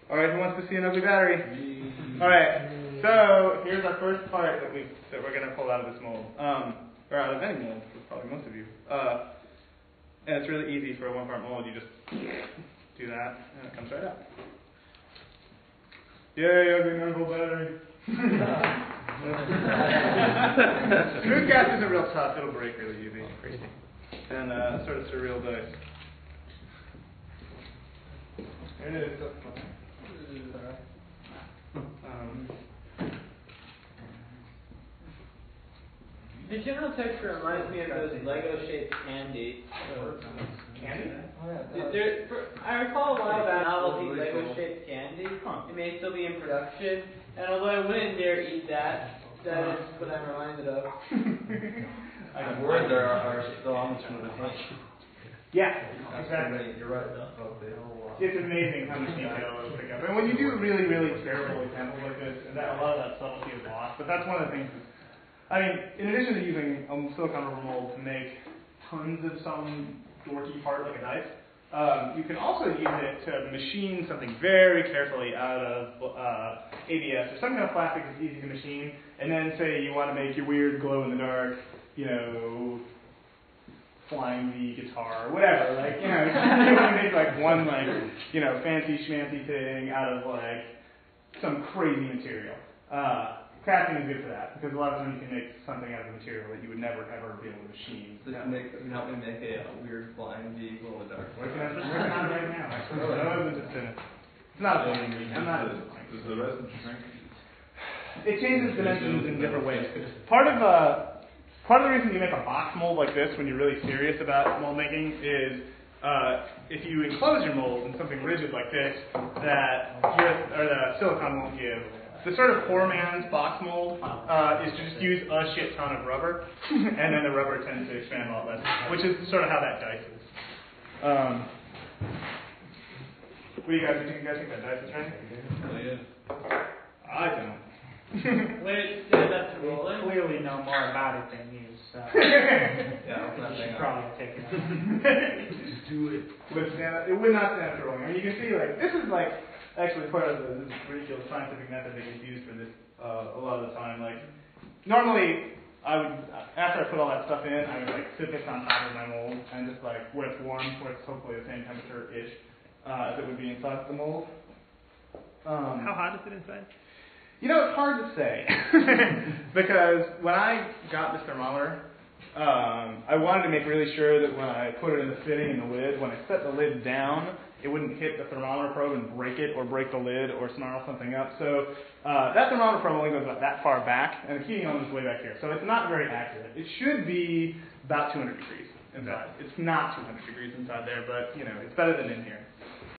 All right, who wants to see an ugly battery? All right, so here's our first part that we're going to pull out of this mold, or out of any mold, for probably most of you. And it's really easy for a one-part mold. You just do that, and it comes right out. Yay, ugly medical battery. Smooth gas isn't real tough. It'll break really easy. Crazy. And sort of surreal dice. There it is. The general texture reminds me of those Lego-shaped candy. Candy? I recall a while back novelty Lego-shaped candy. It may still be in production, and although I wouldn't dare eat that, that is what I'm reminded of. I'm worried there are still on this one. Yeah, exactly. You're right. It's amazing how much detail it'll pick up. And when you do really, really terrible examples like this, a lot of that subtlety is lost. But that's one of the things. I mean, in addition to using a silicon rubber mold to make tons of some dorky part like a dice, you can also use it to machine something very carefully out of ABS or some kind of plastic that's easy to machine. And then say you want to make your weird glow-in-the-dark, flying V guitar or whatever, like, you want to make like one fancy schmancy thing out of like some crazy material. Casting is good for that because a lot of times you can make something out of a material that you would never ever be able to machine. So help me make a weird flying V glow in the dark. Working on it right now. It's not a flying V. I'm not. Does the resin shrink? It changes dimensions in different ways. Part of the reason you make a box mold like this when you're really serious about mold making is if you enclose your mold in something rigid like this that the silicone won't give. The sort of poor man's box mold is to just use a shit ton of rubber, and then the rubber tends to expand a lot less, which is sort of how that dice is. What do you guys think? You guys think that dice is right? Oh, yeah. I don't. Wait, that's rolling? Clearly know more about it than you, so Yeah, you should probably take it. Just do it. It would not stand for rolling. I mean, you can see, like, this is like actually part of this ridiculous scientific method that gets used for this a lot of the time. Like, normally, after I put all that stuff in, I would like sit this on top of my mold and just like where it's warm, where it's hopefully the same temperature-ish as it would be inside the mold. How hot is it inside? It's hard to say because when I got this thermometer, I wanted to make really sure that when I put it in the fitting in the lid, when I set the lid down, it wouldn't hit the thermometer probe and break it or break the lid or snarl something up. So that thermometer probe only goes about that far back, and the heating element is way back here. So it's not very accurate. It should be about 200 degrees inside. It's not 200 degrees inside there, but it's better than in here.